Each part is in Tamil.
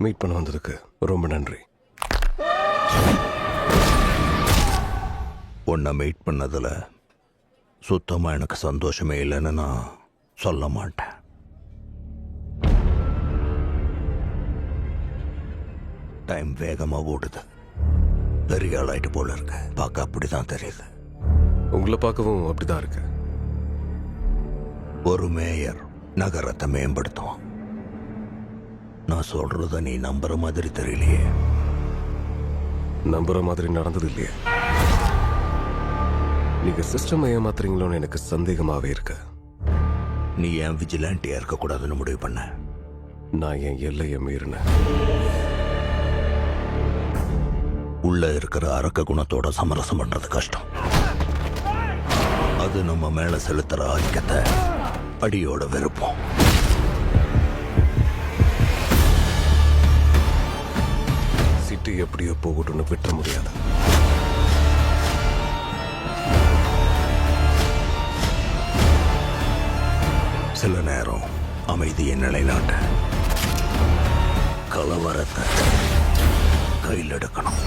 மீட் பண்ண வந்ததுக்கு ரொம்ப நன்றி. உன்னை மீட் பண்ணதில் சுத்தமாக எனக்கு சந்தோஷமே இல்லைன்னு நான் சொல்ல மாட்டேன். டைம் வேகமாக ஓடுது. பெரிய ஆளாயிட்டு போல இருக்கு. பார்க்க அப்படிதான் தெரியுது. உங்களை பார்க்கவும் அப்படிதான் இருக்கு. ஒரு மேயர் நகரத்தை மேம்படுத்துவான். நான் சொல்றத நீ நம்புற மாதிரி தெரியலையே. நம்புற மாதிரி நடந்தது இல்லையே. நீங்க சிஸ்டம் ஏமாத்துறீங்களோன்னு எனக்கு சந்தேகமாவே இருக்கு. நீ ஏன் விஜிலாண்டியா இருக்கக்கூடாதுன்னு முடிவு பண்ண? நான் என் எல்லையை மீறினேன். உள்ள இருக்கிற அரக்க குணத்தோட சமரசம் பண்றது கஷ்டம். அது நம்ம மேல செலுத்துற ஆதிக்கத்தை அடியோட வெறுப்போம். சிட்டி எப்படியோ போகட்டும்னு விட்ட முடியாது. சில நேரம் அமைதியை நிலைநாட்ட கலவரத்தை கையில் எடுக்கணும்.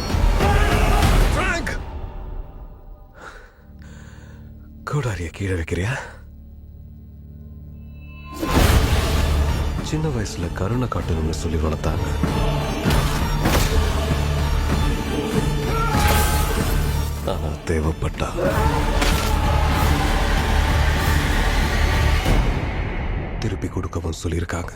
கோடாரிய கீழே வைக்கிறியா? சின்ன வயசுல கருணை காட்டணும்னு சொல்லி வளர்த்தாங்க. ஆனா தேவைப்பட்டா திருப்பி கொடுக்கவும் சொல்லியிருக்காங்க.